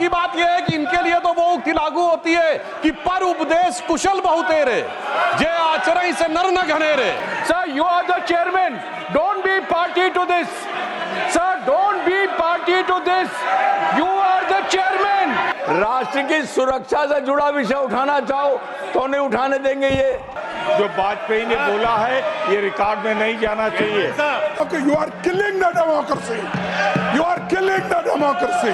की बात यह है कि इनके लिए तो वो उक्ति लागू होती है कि पर उपदेश कुशल बहु तेरे, जे आचरण से नर न घनेरे। Sir, you are the chairman. Don't be party to this. Sir, don't be party to this. You are the chairman. राष्ट्र की सुरक्षा से जुड़ा विषय उठाना चाहो तो नहीं उठाने देंगे। ये जो वाजपेयी ने बोला है ये रिकॉर्ड में नहीं जाना चाहिए। You are killing the democracy. You are killing the democracy.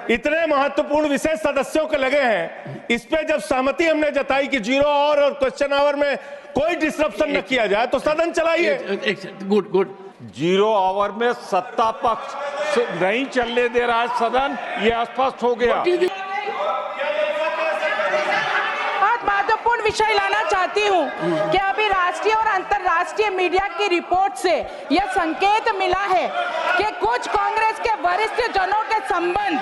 इतने महत्वपूर्ण विषय सदस्यों के लगे हैं, इस पे जब सहमति हमने जताई कि 0 आवर और क्वेश्चन आवर में कोई डिस्ट्रप्शन न किया जाए तो सदन चलाइए। गुड 0 आवर में सत्ता पक्ष नहीं चलने दे रहा है सदन, ये स्पष्ट हो गया। बहुत महत्वपूर्ण विषय लाना चाहती हूँ कि अभी राष्ट्रीय और अंतर्राष्ट्रीय मीडिया की रिपोर्ट से यह संकेत मिला है कि कुछ कांग्रेस के वरिष्ठ जनों के संबंध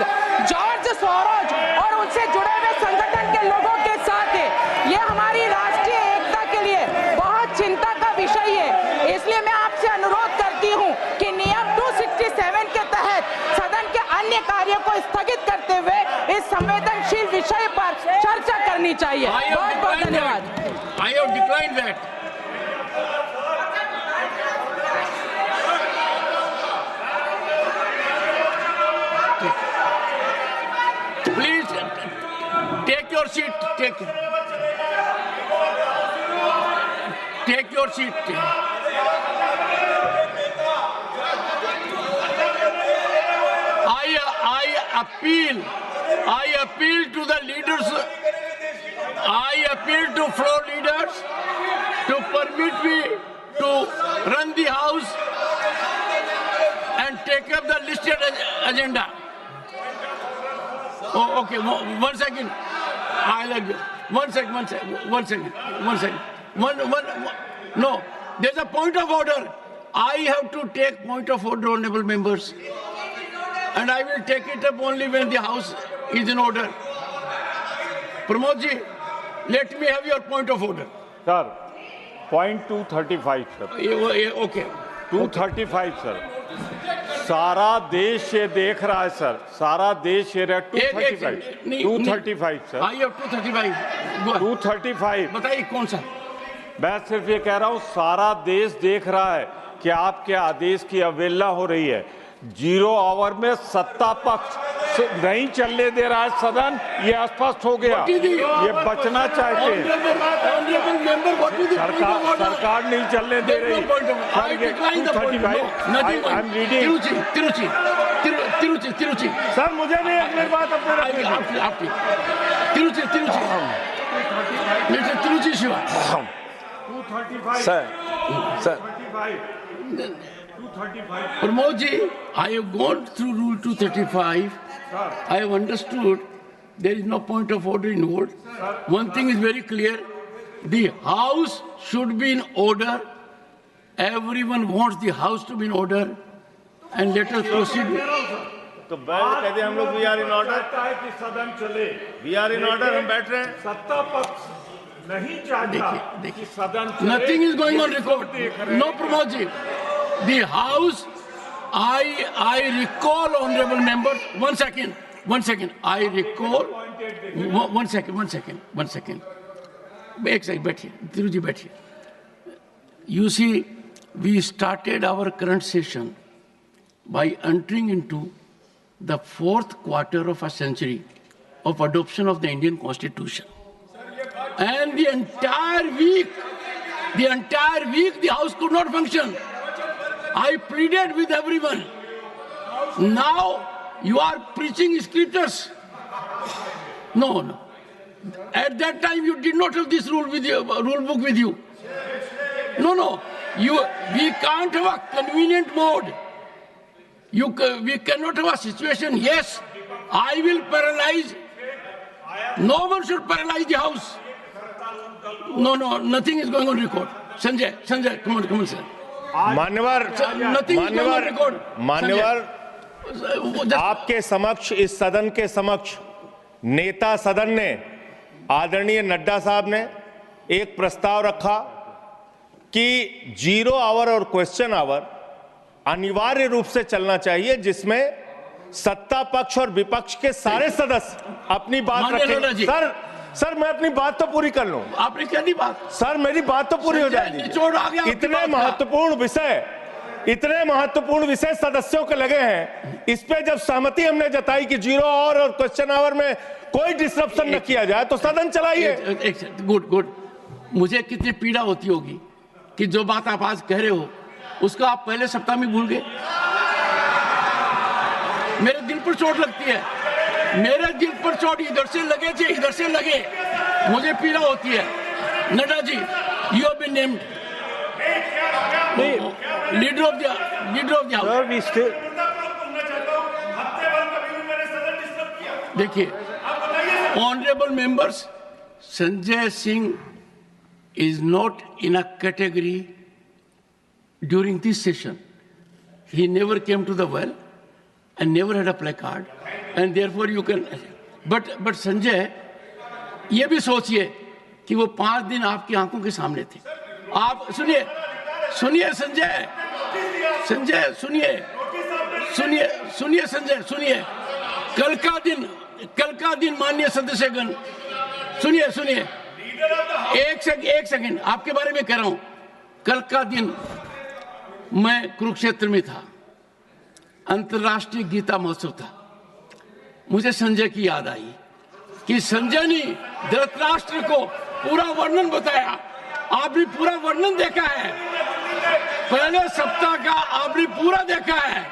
जॉर्ज सोरोज और उनसे जुड़े हुए संगठन के लोगों के साथ है। यह हमारी राष्ट्रीय एकता के लिए बहुत चिंता का विषय है। इसलिए मैं आपसे अनुरोध करती हूँ कि नियम 267 के तहत सदन के अन्य कार्यों को स्थगित करते हुए इस संवेदनशील विषय पर चर्चा करनी चाहिए। बहुत बहुत धन्यवाद। I have declined that. Please take your seat. Take your seat. I appeal to the leaders. I appeal to floor leaders to permit me to run the house and take up the listed agenda. Oh, okay, one second. One second. No, there's a point of order. I have to take point of order, honorable members. And I will take it up only when the house is in order. Pramod ji, let me have your point of order. Sir point 235 sir. Okay. 235 sir, सारा देश ये देख रहा है sir, सारा देश ये 235 sir. I have 235. 235 बताइए कौन सा? मैं सिर्फ ये कह रहा हूँ सारा देश देख रहा है कि आपके आदेश की अवहेलना हो रही है। 0 आवर में सत्ता पक्ष नहीं चलने दे रहा है सदन, ये स्पष्ट हो गया। ये बचना चाहते हैं, सरकार नहीं चलने दे रही। तिरुचि सर मुझे नहीं अगली बात अपने Tiruchi Shiva 235 sir Pramod ji, I have gone through Rule 235. I have understood there is no point of order involved. One thing is very clear. The house should be in order. Everyone wants the house to be in order. And let us proceed. तो कहते हम लोग we are in order कि सदन चले, we are in order, हम बैठ रहे हैं। सत्ता पक्ष नहीं चाहता कि सदन चले। Nothing is going on record. No, Pramod ji. The house, I recall, honorable members, one second. I recall, one second. एक second, बैठिए, तिरुजी बैठिए. You see, we started our current session by entering into the 4th quarter of a century of adoption of the Indian Constitution. And the entire week, the House could not function. I pleaded with everyone. Now you are preaching scriptures. No. At that time you did not have this rule book with you. No. We can't have a convenient mode. We cannot have a situation. Yes, I will paralyze. No one should paralyze the House. No, nothing is going on record. Sanjay, come on, sir. मान्यवर, आपके समक्ष, इस सदन के समक्ष नेता सदन ने, आदरणीय नड्डा साहब ने एक प्रस्ताव रखा कि 0 आवर और क्वेश्चन आवर अनिवार्य रूप से चलना चाहिए, जिसमें सत्ता पक्ष और विपक्ष के सारे सदस्य अपनी बात माननीय नड्डा रखें। जी। सर मैं अपनी बात तो पूरी कर लूं। आपने क्या दी बात? सर मेरी बात तो पूरी हो जाएगी। निचोड़ आ गया आपकी इतने बात का। महत्वपूर्ण विषय सदस्यों के लगे हैं, इस पे जब सहमति हमने जताई कि 0 आवर और क्वेश्चन आवर में कोई डिस्टरप्शन न किया जाए तो सदन चलाइए। गुड। मुझे कितनी पीड़ा होती होगी कि जो बात आप आज कह रहे हो उसको आप पहले सप्ताह में भूल गए। मेरे दिल पर चोट लगती है, मेरे दिल पर चोट इधर से लगे थे, इधर से लगे, मुझे पीड़ा होती है। Nadda ji, you have been named leader of the house. देखिए, honourable members, Sanjay Singh is not in a category during this session. He never came to the well and never had a placard, and therefore you can. But Sanjay, ये भी सोचिए कि वो 5 दिन आपकी आंखों के सामने थे। आप सुनिए संजय, सुनिए। कल का दिन माननीय सदस्यगण, सुनिए। एक सेकंड आपके बारे में कह रहा हूं। कल का दिन मैं कुरुक्षेत्र में था, अंतर्राष्ट्रीय गीता महोत्सव था। मुझे संजय की याद आई कि संजय ने धृतराष्ट्र को पूरा वर्णन बताया। आपने पूरा वर्णन देखा है, पहले सप्ताह का आपने पूरा देखा है।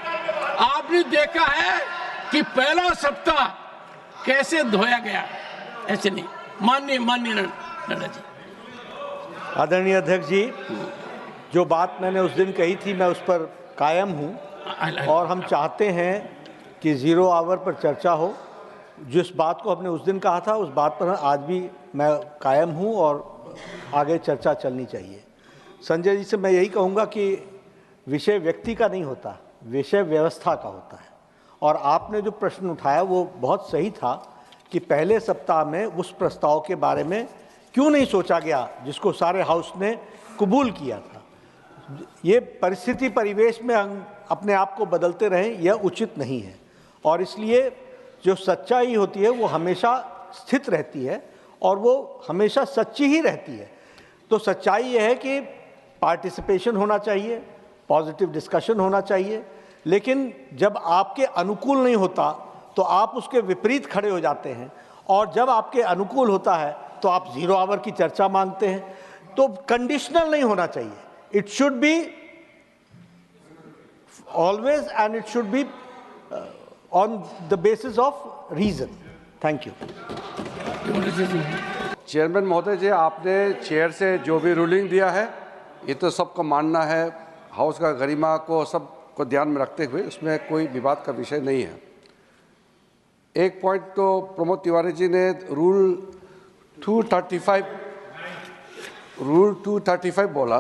आपने देखा है कि पहला सप्ताह कैसे धोया गया, ऐसे नहीं। माननीय नड्डा जी। आदरणीय अध्यक्ष जी, जो बात मैंने उस दिन कही थी मैं उस पर कायम हूं और हम चाहते हैं कि 0 आवर पर चर्चा हो। जिस बात को हमने उस दिन कहा था उस बात पर आज भी मैं कायम हूं और आगे चर्चा चलनी चाहिए। संजय जी से मैं यही कहूँगा कि विषय व्यक्ति का नहीं होता, विषय व्यवस्था का होता है। और आपने जो प्रश्न उठाया वो बहुत सही था कि पहले सप्ताह में उस प्रस्ताव के बारे में क्यों नहीं सोचा गया जिसको सारे हाउस ने कबूल किया था। ये परिस्थिति परिवेश में हम अपने आप को बदलते रहें, यह उचित नहीं है। और इसलिए जो सच्चाई होती है वो हमेशा स्थित रहती है और वो हमेशा सच्ची ही रहती है। तो सच्चाई यह है कि पार्टिसिपेशन होना चाहिए, पॉजिटिव डिस्कशन होना चाहिए, लेकिन जब आपके अनुकूल नहीं होता तो आप उसके विपरीत खड़े हो जाते हैं, और जब आपके अनुकूल होता है तो आप 0 आवर की चर्चा मांगते हैं। तो कंडीशनल नहीं होना चाहिए, it should be always and it should be on the basis of reason. Thank you. Chairman महोदय जी, आपने चेयर से जो भी रूलिंग दिया है ये तो सबको मानना है, हाउस का गरिमा को सबको ध्यान में रखते हुए उसमें कोई विवाद का विषय नहीं है। एक पॉइंट तो प्रमोद तिवारी जी ने रूल 235 बोला,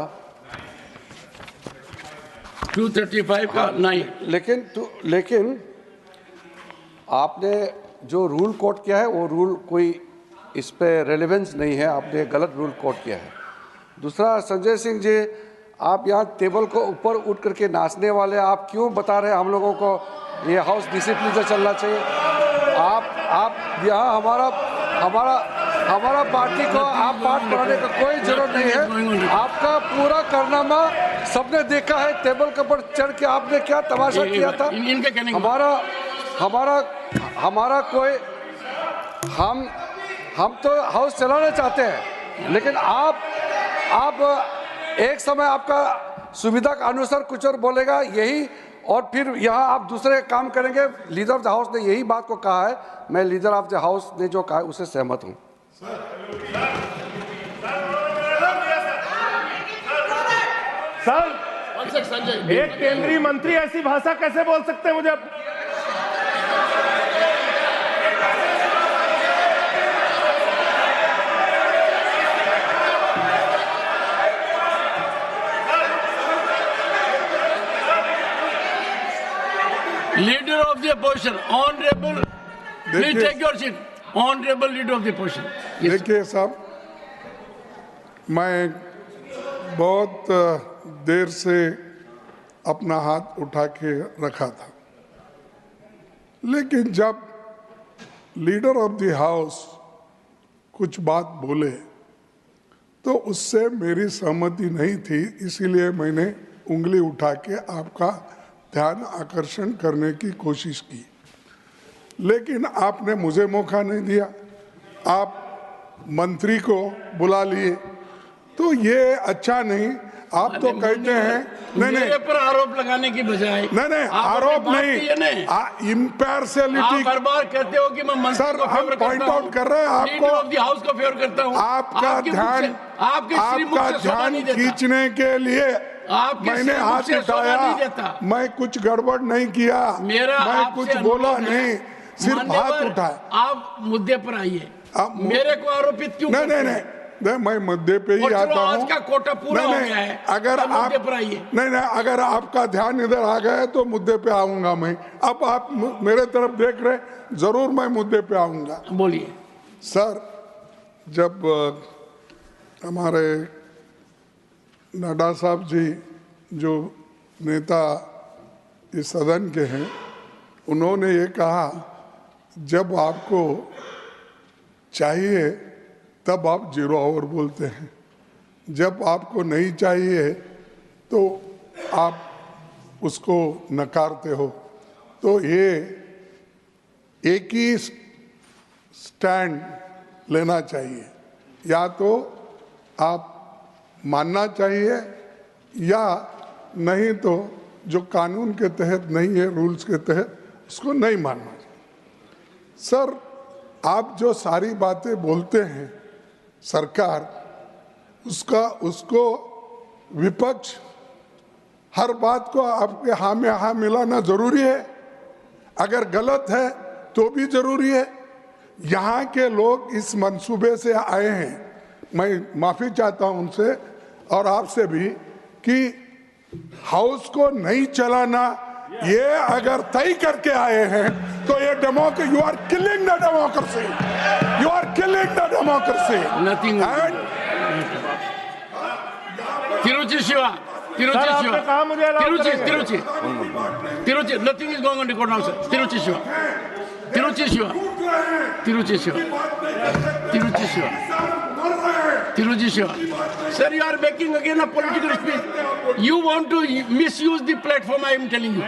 235 का नहीं, लेकिन आपने जो रूल कोट किया है वो रूल कोई इस पे रेलेवेंस नहीं है, आपने गलत रूल कोट किया है। दूसरा, संजय सिंह जी, आप यहाँ टेबल को ऊपर उठ करके नाचने वाले आप क्यों बता रहे हैं हम लोगों को ये हाउस डिसिप्लिन से चलना चाहिए? आप यहाँ हमारा पार्टी को आप पाठ पढ़ाने का कोई जरूरत नहीं है। आपका पूरा कारनामा सबने देखा है, टेबल के ऊपर चढ़ के आपने क्या तमाशा किया था। हमारा कोई हम तो हाउस चलाना चाहते हैं, लेकिन आप एक समय आपका सुविधा के अनुसार कुछ और बोलेगा यही, और फिर यहाँ आप दूसरे काम करेंगे। लीडर ऑफ द हाउस ने यही बात को कहा है, मैं लीडर ऑफ द हाउस ने जो कहा है उससे सहमत हूँ। सर, एक केंद्रीय मंत्री ऐसी भाषा कैसे बोल सकते हैं? मुझे Leader of the opposition, honorable, please take your seat. Honorable leader of the opposition. देखिए साहब, मैं बहुत देर से अपना हाथ उठा के रखा था। लेकिन जब लीडर ऑफ द हाउस कुछ बात बोले तो उससे मेरी सहमति नहीं थी, इसीलिए मैंने उंगली उठा के आपका ध्यान आकर्षण करने की कोशिश की, लेकिन आपने मुझे मौका नहीं दिया। आप मंत्री को बुला लिए, तो ये अच्छा नहीं। आप तो कहते हैं मेरे पर आरोप लगाने की बजाय नहीं आरोप नहीं, इम्पार्शियलिटी। आप हर बार कहते हो कि मैं मंत्री सर को हम फेवर पॉइंट करता हूं, आउट कर रहे हैं लीडर ऑफ द आपको, हाउस को फेवर करता हूं। आपका ध्यान खींचने के लिए मैंने हाथ उठाया। मैं कुछ गड़बड़ नहीं किया, मैं कुछ बोला नहीं, सिर्फ हाथ उठाया। आप मुद्दे पर आइए, मेरे को आरोपित क्यों? नहीं, मैं मुद्दे पे ही आता हूँ। आज का कोटा पूरा हो गया है, अगर आप नहीं, अगर आपका ध्यान इधर आ गया तो मुद्दे पे आऊंगा मैं। अब आप मेरे तरफ देख रहे, जरूर मैं मुद्दे पे आऊंगा। बोलिए सर। जब हमारे नड्डा साहब जी जो नेता इस सदन के हैं, उन्होंने ये कहा जब आपको चाहिए तब आप 0 आवर बोलते हैं, जब आपको नहीं चाहिए तो आप उसको नकारते हो। तो ये एक ही स्टैंड लेना चाहिए, या तो आप मानना चाहिए या नहीं तो जो कानून के तहत नहीं है, रूल्स के तहत, उसको नहीं मानना चाहिए। सर आप जो सारी बातें बोलते हैं सरकार उसको विपक्ष हर बात को आपके हाँ में हाँ मिलाना जरूरी है, अगर गलत है तो भी जरूरी है। यहाँ के लोग इस मंसूबे से आए हैं, मैं माफी चाहता हूं उनसे और आपसे भी, कि हाउस को नहीं चलाना ये अगर तय करके आए हैं तो ये democracy, you are killing the democracy, you are killing the democracy. Nothing. Tiruchi Siva, Tiruchi Siva, Tiruchi, nothing is going on record now sir. Tiruchi Siva, Tiruchi Siva, Tiruchi Siva, Tiruchi Siva, Tiruchi Siva. Sir, you are making again a political speech. You want to misuse the platform, I am telling you.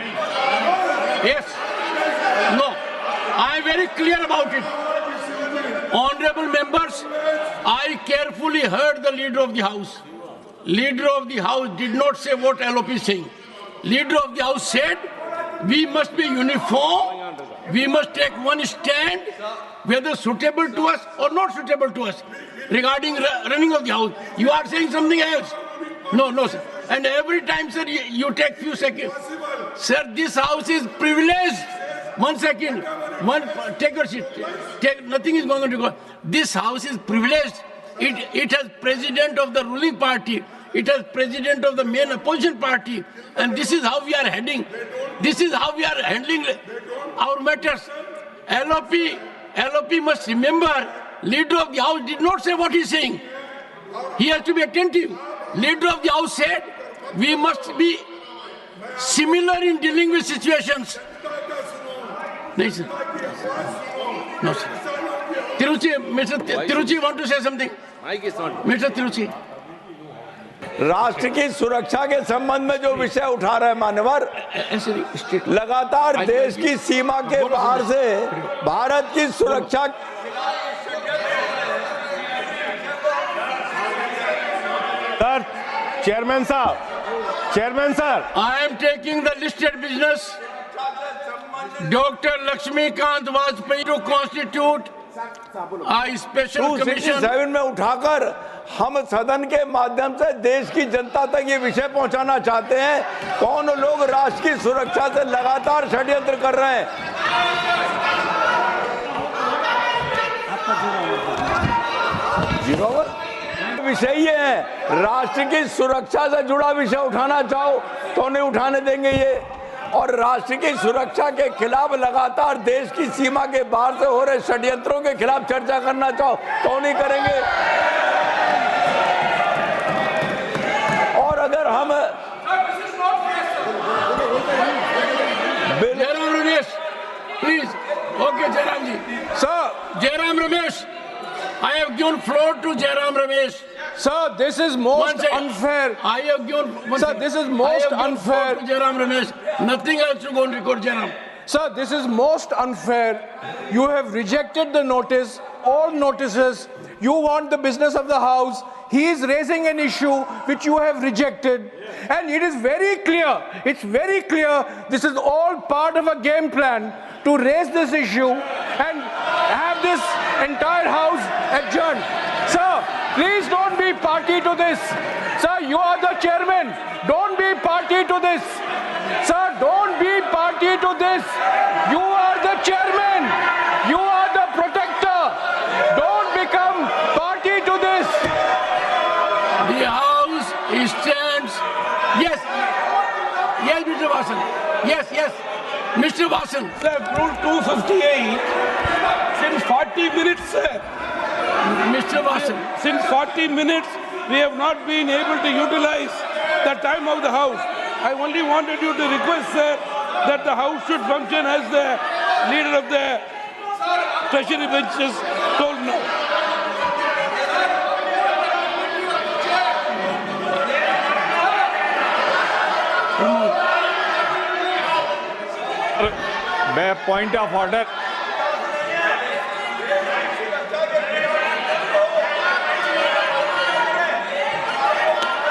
Yes. No. I am very clear about it. Honorable members, I carefully heard the leader of the house. Leader of the house did not say what LOP is saying. Leader of the house said, we must be uniform. We must take one stand, whether suitable to us or not suitable to us. Regarding running of the house, you are saying something else. No, sir. And every time, sir, you take few seconds. Sir, this house is privileged. 1 second. Take your seat. Nothing is going to go. This house is privileged. It has president of the ruling party. It has president of the main opposition party. And this is how we are heading. This is how we are handling our matters. LOP must remember, leader of the house did not say what he is saying. He has to be attentive. Leader of the house said, we must be similar in dealing with situations. No, sir. No, sir. Mr. Tiruchi want to say something? Mr. Tiruchi. राष्ट्र की सुरक्षा के संबंध में जो विषय उठा रहे हैं मान्यवर, लगातार देश की सीमा के बाहर से भारत की सुरक्षा। Sir, chairman sir, I am taking the listed business. Dr. Lakshmikant Vajpayee to constitute a special commission. 267 में उठाकर हम सदन के माध्यम से देश की जनता तक ये विषय पहुंचाना चाहते हैं, कौन लोग राष्ट्र की सुरक्षा से लगातार षड्यंत्र कर रहे हैं। विषय ये है, राष्ट्र की सुरक्षा से जुड़ा विषय उठाना चाहो तो नहीं उठाने देंगे ये, और राष्ट्र की सुरक्षा के खिलाफ लगातार देश की सीमा के बाहर से हो रहे षड्यंत्रों के खिलाफ चर्चा करना चाहो तो नहीं करेंगे। और अगर हम please Jairam ji. Sir, Jairam Ramesh. I have given floor to Jairam Ramesh. sir, this is One most second. unfair. I have given. one Sir, second. this is most I have given unfair. floor to Jairam Ramesh. Nothing else to go and record Jairam. Sir, this is most unfair. You have rejected the notice, all notices. You want the business of the House. He is raising an issue which you have rejected. And it is very clear, it's very clear, this is all part of a game plan to raise this issue and have this entire House adjourned. Sir, please don't be party to this. Sir, you are the chairman. Don't be party to this. Sir, don't be party to this. You are the chairman. You are the protector. Don't become party to this. The House stands. Yes. Yes, Mr. Vasan. Yes, yes. Mr. Vasan. Rule 258, since 40 minutes, sir, Mr. Vasan. since 40 minutes, we have not been able to utilize the time of the House. I only wanted you to request, sir, that the House should function as the leader of the Treasury benches told now. मैं point of order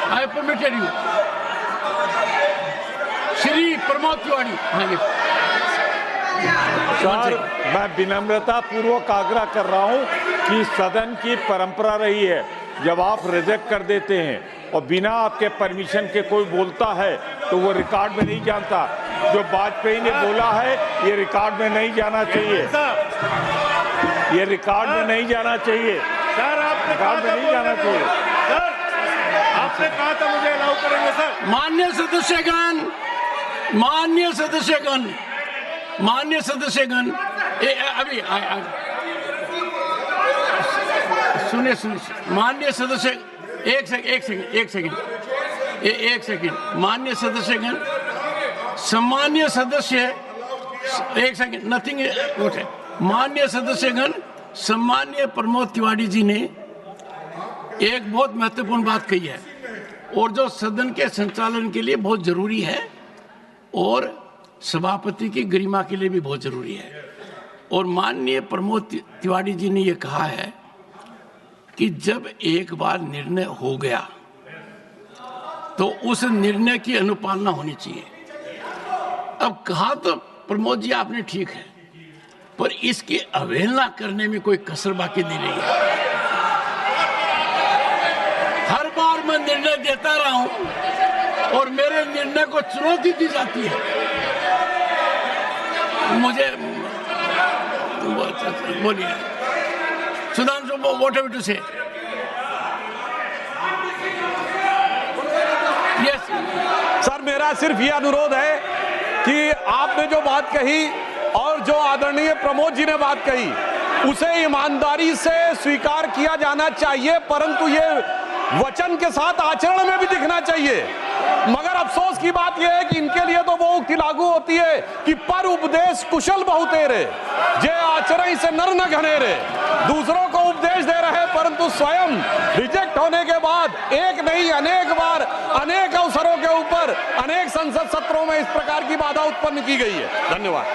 I have permitted you. Shri Pramod Tiwari. हाँ ये. Sir, मैं विनम्रता पूर्वक आग्रह कर रहा हूं कि सदन की परंपरा रही है जब आप रिजेक्ट कर देते हैं और बिना आपके परमिशन के कोई बोलता है तो वो रिकॉर्ड में नहीं जाता। जो वाजपेयी ने बोला है ये रिकॉर्ड में नहीं जाना चाहिए, ये रिकॉर्ड में नहीं जाना चाहिए, सर आपने रिकॉर्ड में नहीं जाना चाहिए। सर आपने कहा था मुझे अलाउ करेंगे सर। मान्य सदस्यगण, मान्य सदस्यगण, मान्य सदस्यगण, अभी सुने सुने, मान्य सदस्य, एक सेकंड, मान्य सदस्यगण, सम्मान्य सदस्य, एक सेकंड, नथिंग है। मान्य सदस्यगण, सम्मान्य प्रमोद तिवारी जी ने एक बहुत महत्वपूर्ण बात कही है और जो सदन के संचालन के लिए बहुत जरूरी है और सभापति की गरिमा के लिए भी बहुत जरूरी है। और माननीय प्रमोद तिवारी जी ने यह कहा है कि जब एक बार निर्णय हो गया तो उस निर्णय की अनुपालना होनी चाहिए। अब कहा तो प्रमोद जी आपने ठीक है, पर इसकी अवहेलना करने में कोई कसर बाकी नहीं रही है। हर बार मैं निर्णय देता रहा हूं और मेरे निर्णय को चुनौती दी जाती है। मुझे बोलिए सुधांशु, व्हाट हैव टू से? यस सर, मेरा सिर्फ ये अनुरोध है कि आपने जो बात कही और जो आदरणीय प्रमोद जी ने बात कही उसे ईमानदारी से स्वीकार किया जाना चाहिए, परंतु ये वचन के साथ आचरण में भी दिखना चाहिए। मगर अफसोस की बात यह है कि इनके लिए तो वो उक्ति लागू होती है कि पर उपदेश कुशल बहुतेरे, जे आचरण से नर न घनेरे। दूसरों को उपदेश दे रहे परंतु स्वयं रिजेक्ट होने के बाद एक नहीं अनेक बार अनेक अवसरों के ऊपर अनेक संसद सत्रों में इस प्रकार की बाधा उत्पन्न की गई है। धन्यवाद।